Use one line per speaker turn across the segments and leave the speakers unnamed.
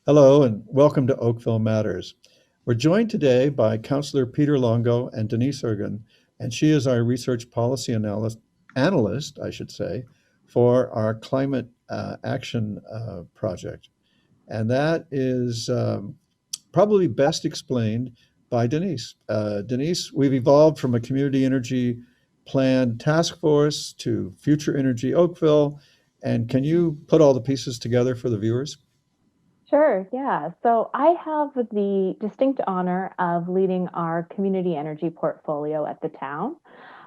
Hello and welcome to Oakville Matters. We're joined today by Councillor Peter Longo and Denise Ergen, and she is our research policy analyst, I should say, for our climate action project. And that is probably best explained by Denise. Denise, we've evolved from a community energy plan task force to Future Energy Oakville. And can you put all the pieces together for the viewers?
Sure, yeah. So I have the distinct honor of leading our community energy portfolio at the town.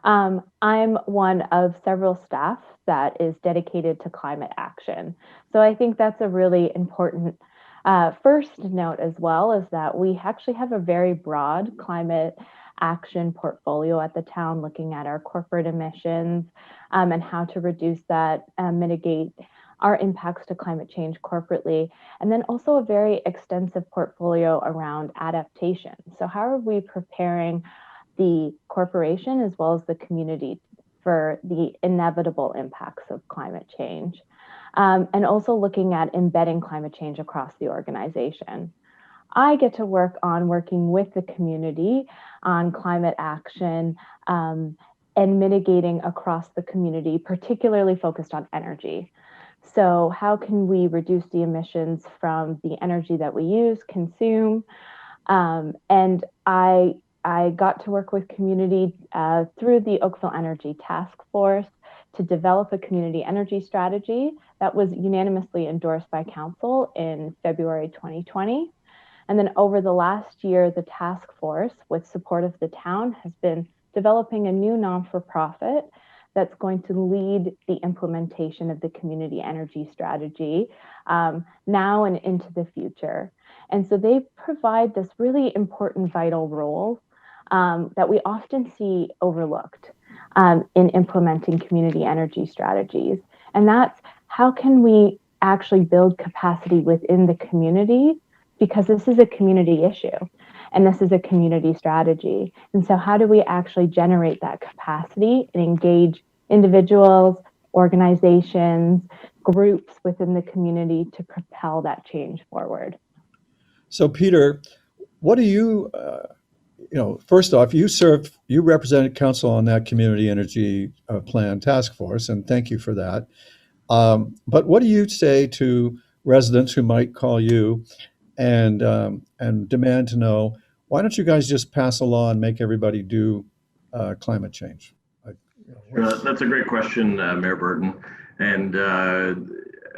I'm one of several staff that is dedicated to climate action. So I think that's a really important first note as well, is that we actually have a very broad climate action portfolio at the town, looking at our corporate emissions and how to reduce that, mitigate our impacts to climate change corporately, and then also a very extensive portfolio around adaptation. So how are we preparing the corporation as well as the community for the inevitable impacts of climate change? And also looking at embedding climate change across the organization. I get to work on working with the community on climate action and mitigating across the community, particularly focused on energy. So how can we reduce the emissions from the energy that we use, consume? And I got to work with community through the Oakville Energy Task Force to develop a community energy strategy that was unanimously endorsed by Council in February 2020. And then over the last year, the task force, with support of the town, has been developing a new non-for-profit that's going to lead the implementation of the community energy strategy now and into the future. And so they provide this really important, vital role that we often see overlooked in implementing community energy strategies. And that's how can we actually build capacity within the community, because this is a community issue and this is a community strategy. And so how do we actually generate that capacity and engage individuals, organizations, groups within the community to propel that change forward?
So, Peter, what do first off, you represented council on that community energy plan task force, and thank you for that. But what do you say to residents who might call you and demand to know, why don't you guys just pass a law and make everybody do climate change? Like,
That's a great question, Mayor Burton. And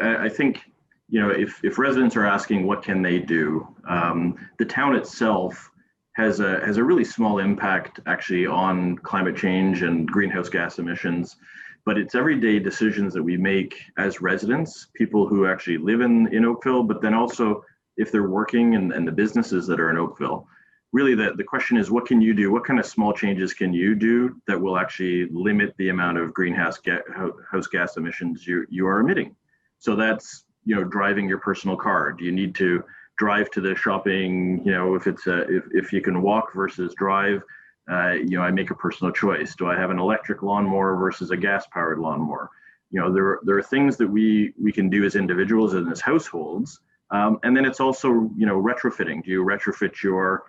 I think, if residents are asking what can they do, the town itself has a really small impact actually on climate change and greenhouse gas emissions. But it's everyday decisions that we make as residents, people who actually live in Oakville, but then also if they're working and the businesses that are in Oakville. Really, the question is, what can you do? What kind of small changes can you do that will actually limit the amount of greenhouse gas emissions you are emitting? So that's, driving your personal car. Do you need to drive to the shopping? If you can walk versus drive, I make a personal choice. Do I have an electric lawnmower versus a gas-powered lawnmower? There are things that we can do as individuals and as households. And then it's also, retrofitting. Do you retrofit your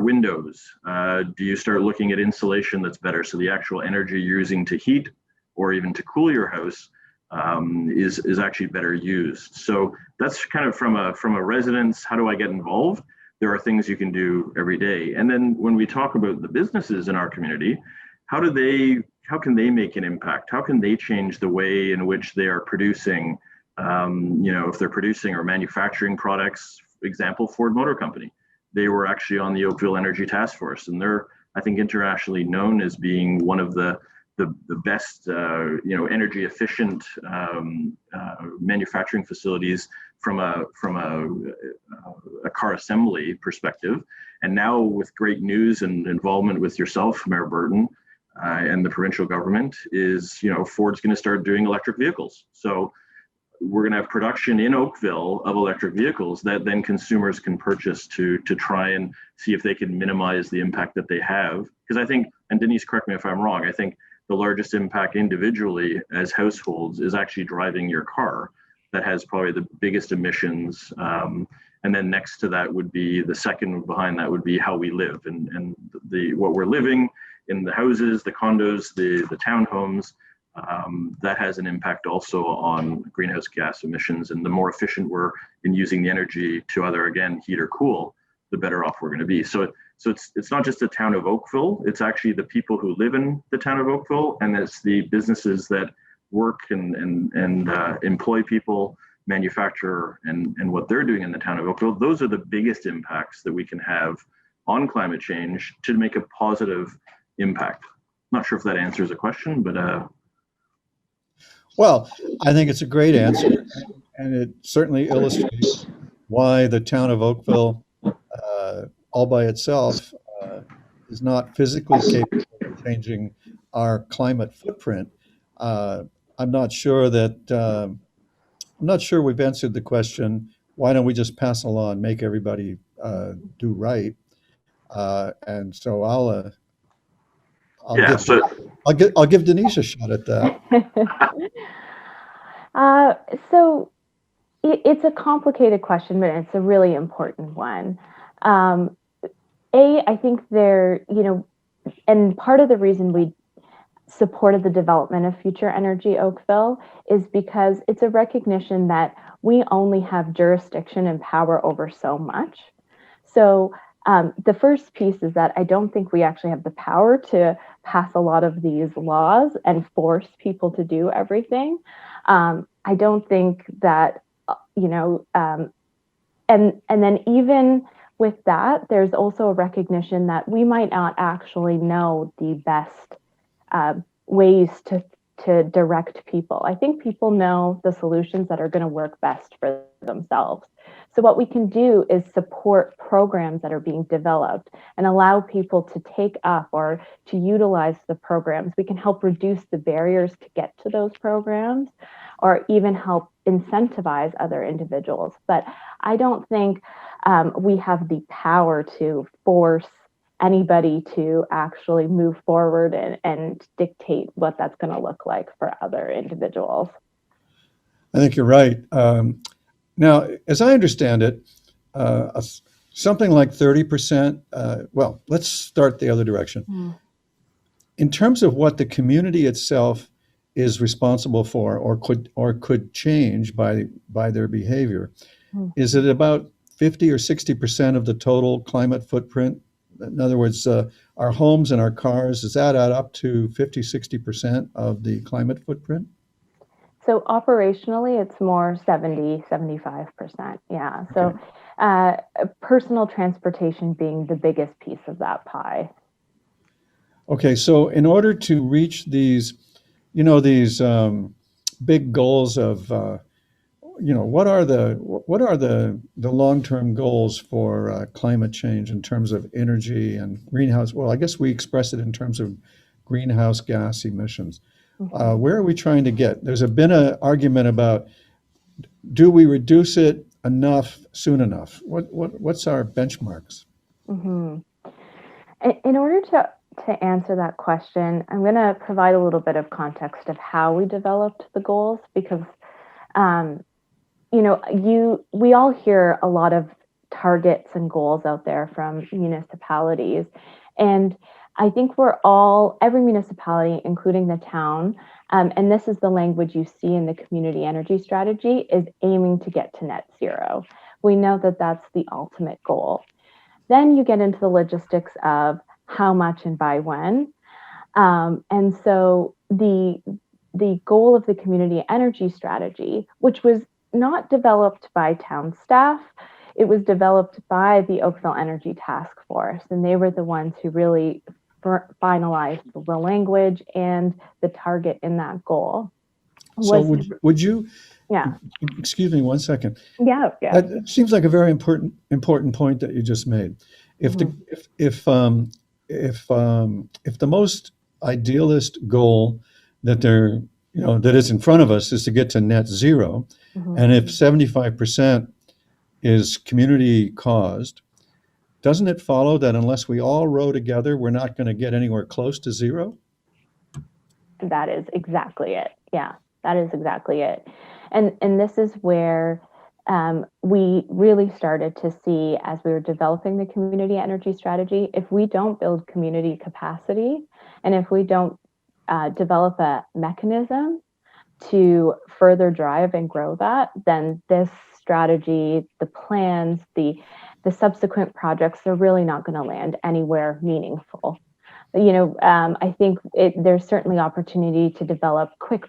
windows? Do you start looking at insulation that's better, so the actual energy you're using to heat or even to cool your house is actually better used? So that's kind of from a residence. How do I get involved? There are things you can do every day. And then when we talk about the businesses in our community, how can they make an impact? How can they change the way in which they are producing? If they're producing or manufacturing products, example, Ford Motor Company. They were actually on the Oakville Energy Task Force, and they're, I think, internationally known as being one of the best, energy efficient manufacturing facilities from a car assembly perspective. And now, with great news and involvement with yourself, Mayor Burton, and the provincial government, is Ford's going to start doing electric vehicles. So we're going to have production in Oakville of electric vehicles that then consumers can purchase to try and see if they can minimize the impact that they have. Because I think, and Denise, correct me if I'm wrong, I think the largest impact individually as households is actually driving your car. that has probably the biggest emissions. And then next to that would be, the second behind that would be how we live, and what we're living in, the houses, the condos, the townhomes. That has an impact also on greenhouse gas emissions. And the more efficient we're in using the energy to either, again, heat or cool, the better off we're going to be. So it's not just the town of Oakville, it's actually the people who live in the town of Oakville, and it's the businesses that work and employ people, manufacture, and what they're doing in the town of Oakville. Those are the biggest impacts that we can have on climate change to make a positive impact. Not sure if that answers the question, but
Well, I think it's a great answer, and it certainly illustrates why the town of Oakville, all by itself, is not physically capable of changing our climate footprint. I'm not sure we've answered the question. Why don't we just pass a law and make everybody do right? And so
yeah. So
I'll give Denise a shot at that.
So it's a complicated question, but it's a really important one. I think and part of the reason we supported the development of Future Energy Oakville is because it's a recognition that we only have jurisdiction and power over so much. So the first piece is that I don't think we actually have the power to pass a lot of these laws and force people to do everything. I don't think that, and then even with that, there's also a recognition that we might not actually know the best ways to direct people. I think people know the solutions that are going to work best for themselves. So what we can do is support programs that are being developed and allow people to take up or to utilize the programs. We can help reduce the barriers to get to those programs, or even help incentivize other individuals. But I don't think we have the power to force anybody to actually move forward and dictate what that's going to look like for other individuals.
I think you're right. Now, as I understand it, something like 30%, well, let's start the other direction. In terms of what the community itself is responsible for or could change by their behavior, is it about 50 or 60% of the total climate footprint? In other words, our homes and our cars, does that add up to 50, 60% of the climate footprint?
So operationally, it's more 70, 75%. Yeah. So personal transportation being the biggest piece of that pie.
Okay. So in order to reach these big goals of, what are the long-term goals for climate change in terms of energy and greenhouse? Well, I guess we express it in terms of greenhouse gas emissions. Where are we trying to get? There's been an argument about, do we reduce it enough soon enough? What's our benchmarks?
In order to answer that question, I'm going to provide a little bit of context of how we developed the goals, because we all hear a lot of targets and goals out there from municipalities, and I think every municipality, including the town, and this is the language you see in the community energy strategy, is aiming to get to net zero. We know that that's the ultimate goal. Then you get into the logistics of how much and by when. And so the goal of the community energy strategy, which was not developed by town staff, it was developed by the Oakville Energy Task Force, and they were the ones who really finalized the language and the target in that goal.
So would you?
Yeah.
Excuse me 1 second.
Yeah.
It seems like a very important point that you just made. If the most idealist goal that is in front of us is to get to net zero, and if 75% is community caused, doesn't it follow that unless we all row together, we're not going to get anywhere close to zero?
That is exactly it. Yeah, that is exactly it. And this is where we really started to see, as we were developing the community energy strategy, if we don't build community capacity and if we don't develop a mechanism to further drive and grow that, then this strategy, the plans, the subsequent projects, they're really not going to land anywhere meaningful. I think there's certainly opportunity to develop quick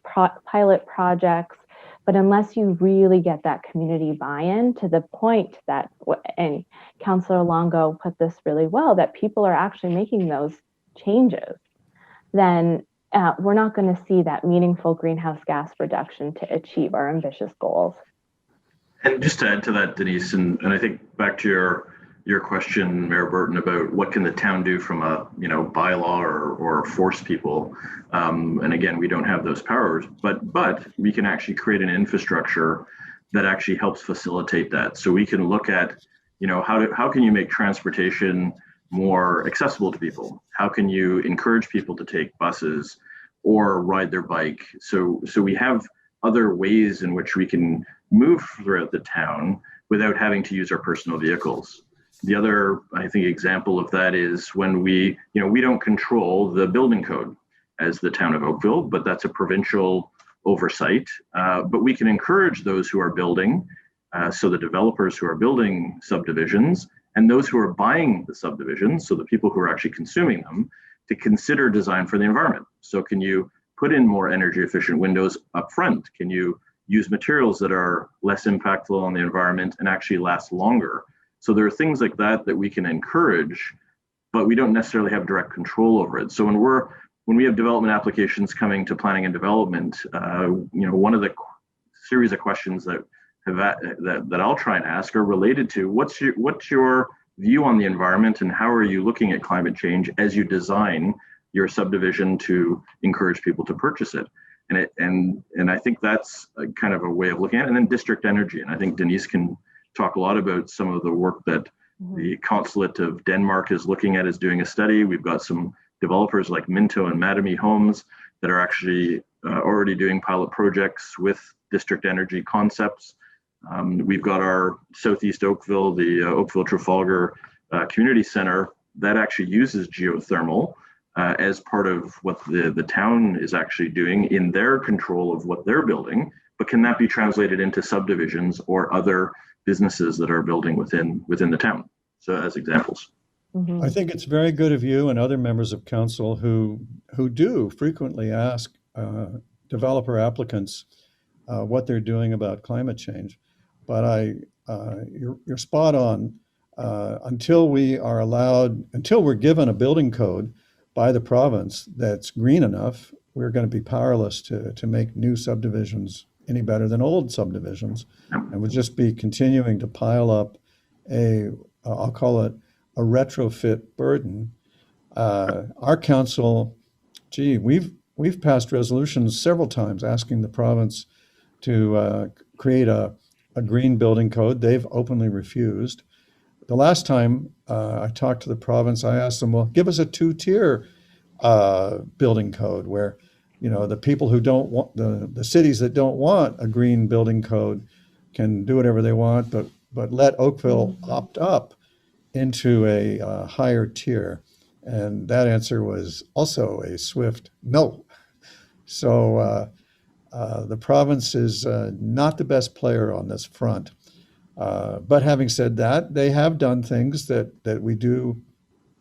pilot projects, but unless you really get that community buy-in to the point that, and Councillor Longo put this really well, that people are actually making those changes, then we're not going to see that meaningful greenhouse gas reduction to achieve our ambitious goals.
And just to add to that, Denise, and I think back to your question, Mayor Burton, about what can the town do from a bylaw or force people. And again, we don't have those powers, but we can actually create an infrastructure that actually helps facilitate that. So we can look at how can you make transportation more accessible to people? How can you encourage people to take buses or ride their bike? So we have other ways in which we can move throughout the town without having to use our personal vehicles. The other, I think, example of that is when we don't control the building code as the town of Oakville, but that's a provincial oversight. But we can encourage those who are building, so the developers who are building subdivisions and those who are buying the subdivisions, so the people who are actually consuming them, to consider design for the environment. So can you put in more energy efficient windows up front? Can you use materials that are less impactful on the environment and actually last longer? So there are things like that that we can encourage, but we don't necessarily have direct control over it. So when we have development applications coming to planning and development, one of the series of questions that I'll try and ask are related to what's your view on the environment and how are you looking at climate change as you design your subdivision to encourage people to purchase it. And I think that's kind of a way of looking at it. And then district energy, and I think Denise can talk a lot about some of the work that the Consulate of Denmark is looking at, is doing a study. We've got some developers like Minto and Mattamy Homes that are actually already doing pilot projects with district energy concepts. We've got our Southeast Oakville, the Oakville Trafalgar Community Center that actually uses geothermal as part of what the town is actually doing in their control of what they're building, but can that be translated into subdivisions or other businesses that are building within the town? So as examples.
Mm-hmm.
I think it's very good of you and other members of council who do frequently ask developer applicants what they're doing about climate change. But you're spot on. Until we're given a building code by the province that's green enough, we're going to be powerless to make new subdivisions any better than old subdivisions. And we'll just be continuing to pile up I'll call it a retrofit burden. Our council, we've passed resolutions several times asking the province to create a green building code. They've openly refused. The last time I talked to the province, I asked them, well, give us a 2-tier building code where, the people who don't want, the cities that don't want a green building code can do whatever they want, but let Oakville opt up into a higher tier. And that answer was also a swift no. So the province is not the best player on this front. But having said that, they have done things that we do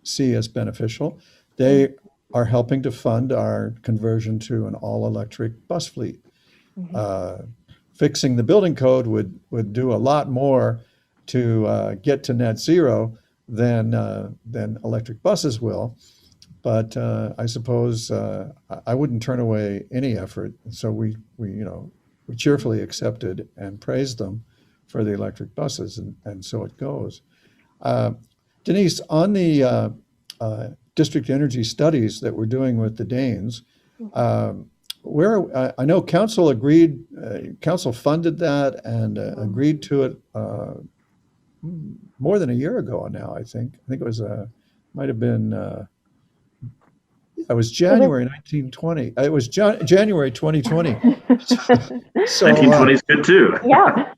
see as beneficial. They are helping to fund our conversion to an all-electric bus fleet. Fixing the building code would do a lot more to get to net zero than electric buses will. But I suppose I wouldn't turn away any effort. So we cheerfully accepted and praised them for the electric buses, and so it goes. Denise, on the district energy studies that we're doing with the Danes, I know council agreed, council funded that and agreed to it more than a year ago now, I think. I think it was, might have been, it was January 1920. It was January 2020. So
1920 is good too.
Yeah.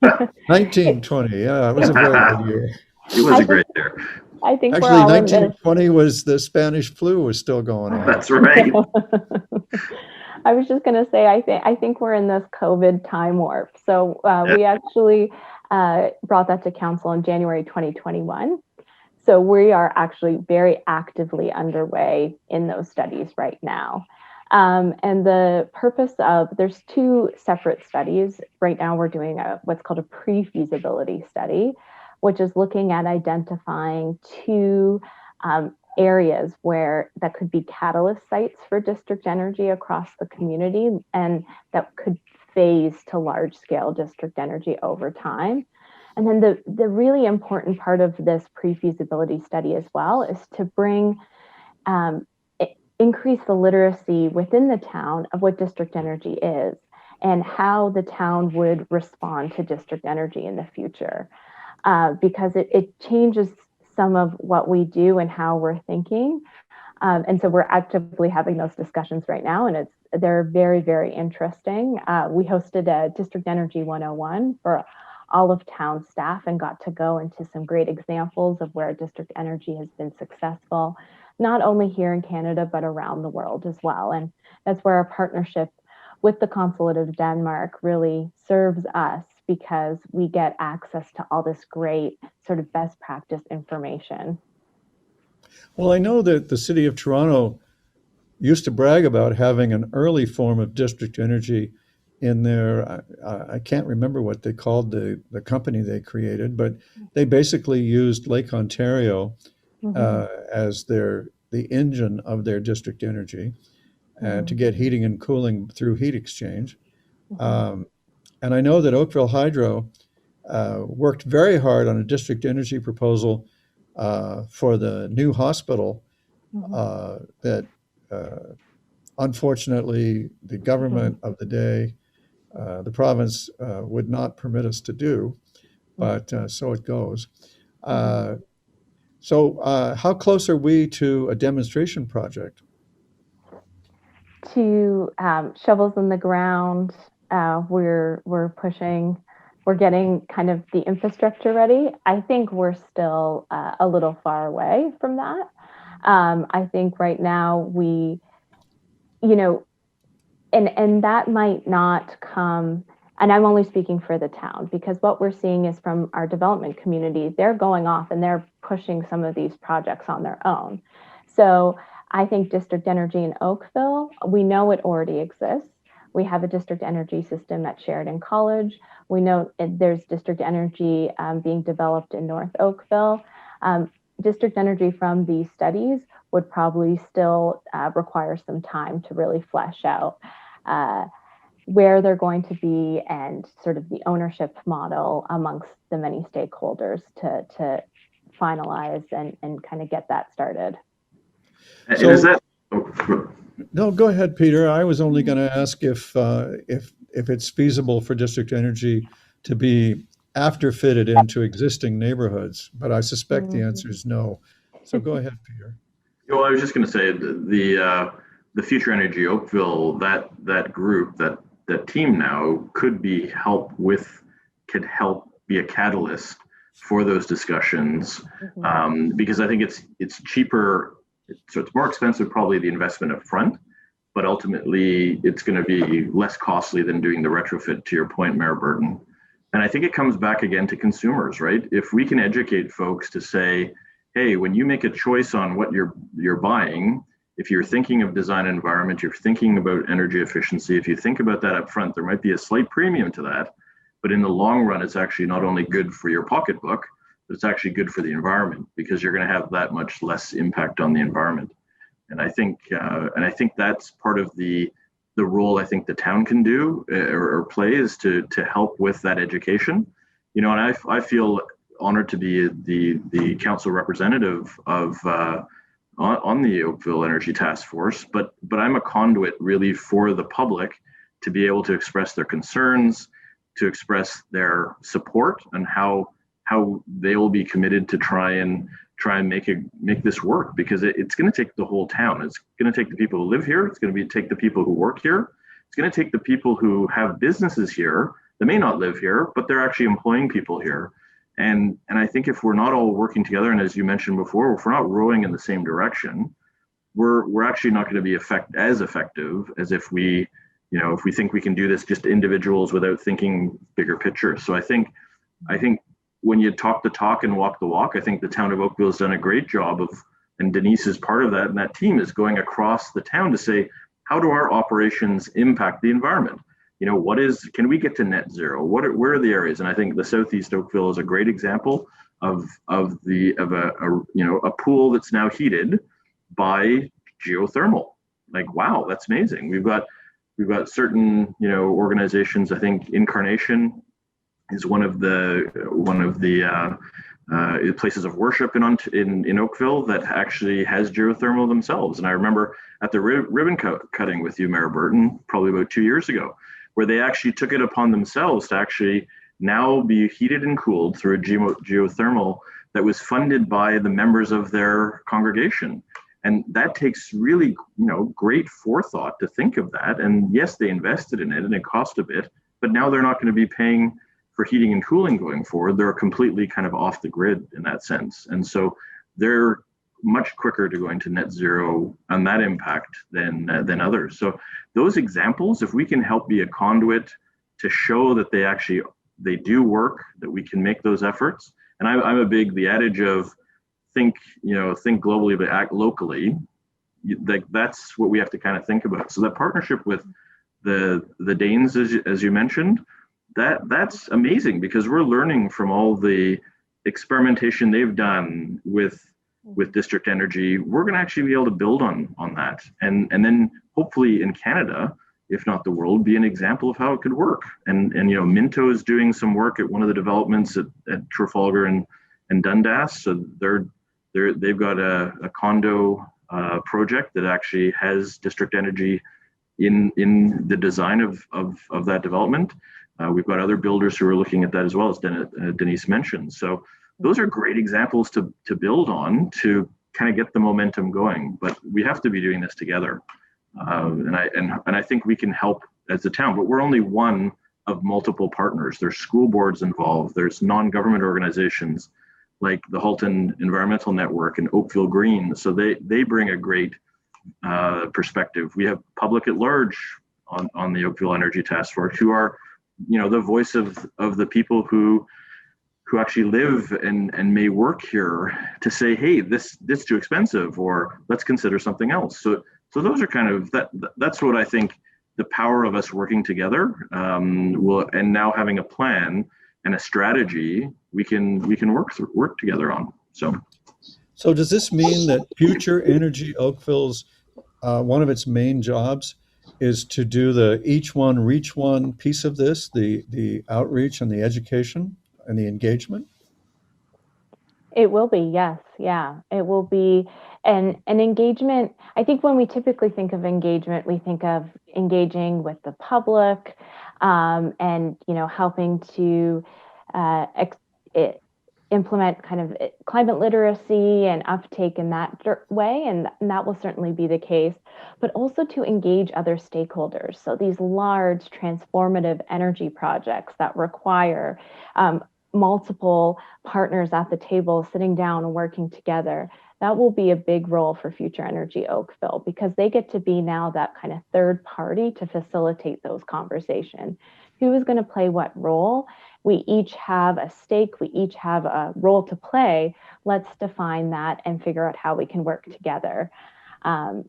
1920, yeah, it was a very good year.
It was
I
a great
think
year.
I think we're
Actually,
all in this.
1920 was the Spanish flu was still going on.
That's right.
I was just going to say, I think we're in this COVID time warp. So
Yeah.
we actually brought that to council in January 2021. So we are actually very actively underway in those studies right now. And the purpose of, there's two separate studies. Right now we're doing what's called a pre-feasibility study, which is looking at identifying two areas where that could be catalyst sites for district energy across the community, and that could phase to large scale district energy over time. And then the really important part of this pre-feasibility study as well is to bring increase the literacy within the town of what district energy is and how the town would respond to district energy in the future, because it changes some of what we do and how we're thinking. And so we're actively having those discussions right now, and they're very, very interesting. We hosted a District Energy 101 for all of town staff and got to go into some great examples of where district energy has been successful, not only here in Canada, but around the world as well. And that's where our partnership with the Consulate of Denmark really serves us, because we get access to all this great sort of best practice information.
Well, I know that the city of Toronto used to brag about having an early form of district energy in their, I can't remember what they called the company they created, but they basically used Lake Ontario as the engine of their district energy to get heating and cooling through heat exchange. And I know that Oakville Hydro worked very hard on a district energy proposal for the new hospital that unfortunately the government of the day, the province, would not permit us to do, but so it goes. So how close are we to a demonstration project?
To shovels in the ground, we're pushing. We're getting kind of the infrastructure ready. I think we're still a little far away from that. I think right now you know, and that might not come, and I'm only speaking for the town, because what we're seeing is from our development community, they're going off and they're pushing some of these projects on their own. So I think district energy in Oakville, we know it already exists. We have a district energy system at Sheridan College. We know there's district energy being developed in North Oakville. District energy from these studies would probably still require some time to really flesh out where they're going to be and sort of the ownership model amongst the many stakeholders to finalize and kind of get that started.
And is that,
No, go ahead, Peter. I was only going to ask if it's feasible for district energy to be after fitted into existing neighborhoods, but I suspect the answer is no. So go ahead, Peter.
well, I was just going to say the Future Energy Oakville, that group, that team now could help be a catalyst for those discussions, because I think it's cheaper. So it's more expensive, probably, the investment up front, but ultimately it's going to be less costly than doing the retrofit, to your point, Mayor Burton. And I think it comes back again to consumers, right? If we can educate folks to say, hey, when you make a choice on what you're buying, if you're thinking of design environment, you're thinking about energy efficiency, if you think about that up front, there might be a slight premium to that. But in the long run, it's actually not only good for your pocketbook, it's actually good for the environment, because you're going to have that much less impact on the environment. And I think that's part of the role I think the town can do or play, is to help with that education. And I feel honored to be the council representative of on the Oakville Energy Task Force, but I'm a conduit really for the public to be able to express their concerns, to express their support, and how they will be committed to try and make this work, because it's going to take the whole town. It's going to take the people who live here. It's going to take the people who work here, It's going to take the people who have businesses here that may not live here, but they're actually employing people here. And I think if we're not all working together, and as you mentioned before, if we're not rowing in the same direction, we're actually not going to be as effective as if we, if we think we can do this just individuals without thinking bigger picture. So I think when you talk the talk and walk the walk, I think the town of Oakville has done a great job of, and Denise is part of that, and that team is going across the town to say, how do our operations impact the environment? Can we get to net zero? Where are the areas? And I think the Southeast Oakville is a great example of a pool that's now heated by geothermal. Like, wow, that's amazing. We've got certain organizations. I think Incarnation is one of the places of worship in Oakville that actually has geothermal themselves. And I remember at the ribbon cutting with you, Mayor Burton, probably about 2 years ago, where they actually took it upon themselves to actually now be heated and cooled through a geothermal that was funded by the members of their congregation. And that takes really, great forethought to think of that. And yes, they invested in it and it cost a bit, but now they're not going to be paying for heating and cooling going forward. They're completely kind of off the grid in that sense. And so they're much quicker to going to net zero on that impact than others. So those examples, if we can help be a conduit to show that they do work, that we can make those efforts. And I'm a big, the adage of think globally, but act locally. That's what we have to kind of think about. So that partnership with the Danes, as you mentioned, that's amazing, because we're learning from all the experimentation they've done with district energy. We're going to actually be able to build on that, and then hopefully in Canada, if not the world, be an example of how it could work. And Minto is doing some work at one of the developments at Trafalgar and Dundas. So they've got a condo project that actually has district energy in the design of that development. We've got other builders who are looking at that as well, as Denise mentioned. So those are great examples to build on to kind of get the momentum going. But we have to be doing this together. And I think we can help as a town, but we're only one of multiple partners. There's school boards involved. There's non-government organizations like the Halton Environmental Network and Oakville Green. So they bring a great perspective. We have public at large on the Oakville Energy Task Force, who are the voice of the people who actually live and may work here, to say, hey, this too expensive, or let's consider something else. So those are kind of that's what I think the power of us working together will, and now having a plan and a strategy we can work together on.
So does this mean that Future Energy Oakville's one of its main jobs is to do the each one reach one piece of this, the outreach and the education and the engagement?
It will be, yes. Yeah, it will be an engagement. I think when we typically think of engagement, we think of engaging with the public, and helping to implement kind of climate literacy and uptake in that way, and that will certainly be the case, but also to engage other stakeholders. So these large transformative energy projects that require multiple partners at the table sitting down and working together, that will be a big role for Future Energy Oakville, because they get to be now that kind of third party to facilitate those conversations. Who is going to play what role? We each have a stake, we each have a role to play. Let's define that and figure out how we can work together. And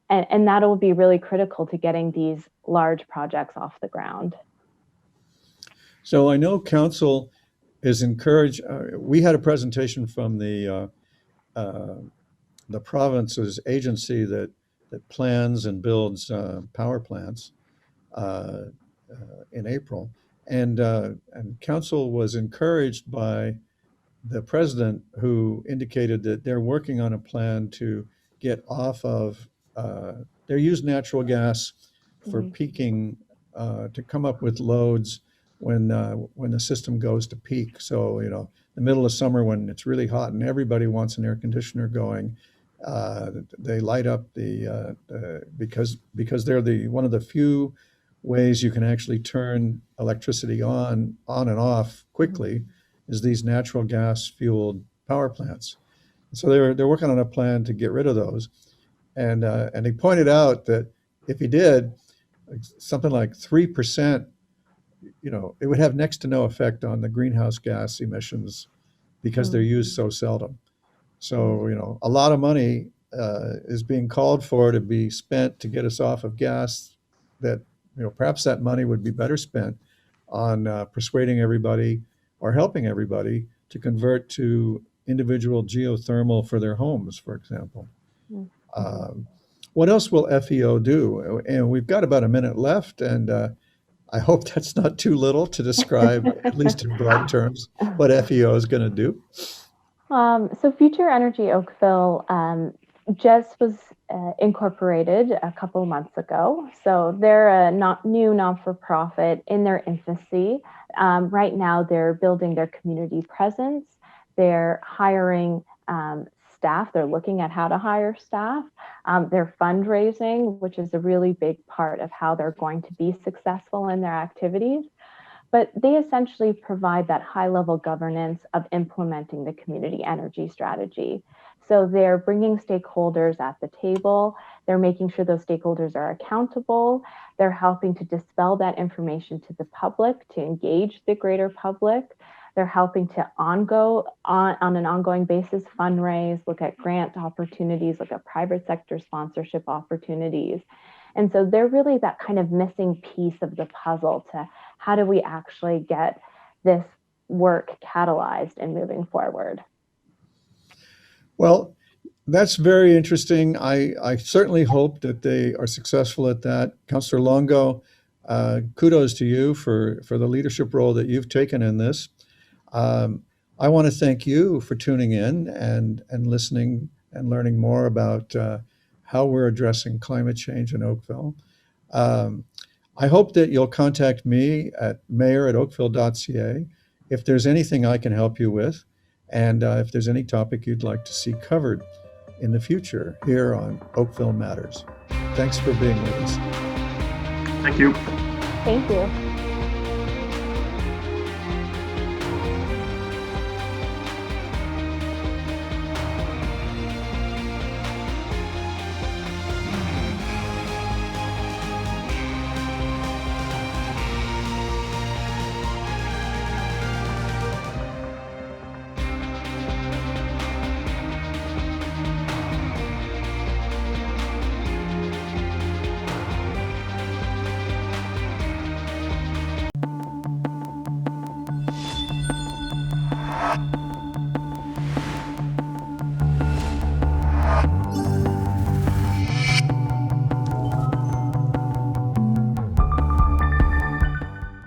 that will be really critical to getting these large projects off the ground.
So I know council is encouraged. We had a presentation from the province's agency that plans and builds power plants in April, and council was encouraged by the president, who indicated that they're working on a plan to get off of they use natural gas for peaking, to come up with loads when the system goes to peak. So the middle of summer when it's really hot and everybody wants an air conditioner going, they light up because they're one of the few ways you can actually turn electricity on and off quickly is these natural gas fueled power plants. So they're working on a plan to get rid of those. And he pointed out that if he did, something like 3%, it would have next to no effect on the greenhouse gas emissions because they're used so seldom. So, a lot of money is being called for to be spent to get us off of gas that, perhaps that money would be better spent on persuading everybody or helping everybody to convert to individual geothermal for their homes, for example.
Mm.
What else will FEO do? And we've got about a minute left, and I hope that's not too little to describe, at least in broad terms, what FEO is going to do.
So Future Energy Oakville just was incorporated a couple of months ago. So they're a new non-for-profit in their infancy. Right now, they're building their community presence. They're hiring staff. They're looking at how to hire staff. They're fundraising, which is a really big part of how they're going to be successful in their activities. But they essentially provide that high-level governance of implementing the community energy strategy. So they're bringing stakeholders at the table. They're making sure those stakeholders are accountable. They're helping to dispel that information to the public, to engage the greater public. They're helping to on an ongoing basis fundraise, look at grant opportunities, look at private sector sponsorship opportunities. And so they're really that kind of missing piece of the puzzle to how do we actually get this work catalyzed and moving forward.
Well, that's very interesting. I certainly hope that they are successful at that. Councillor Longo, kudos to you for the leadership role that you've taken in this. I want to thank you for tuning in and listening and learning more about how we're addressing climate change in Oakville. I hope that you'll contact me at mayor@oakville.ca if there's anything I can help you with, and if there's any topic you'd like to see covered in the future here on Oakville Matters. Thanks for being with us.
Thank you.
Thank you.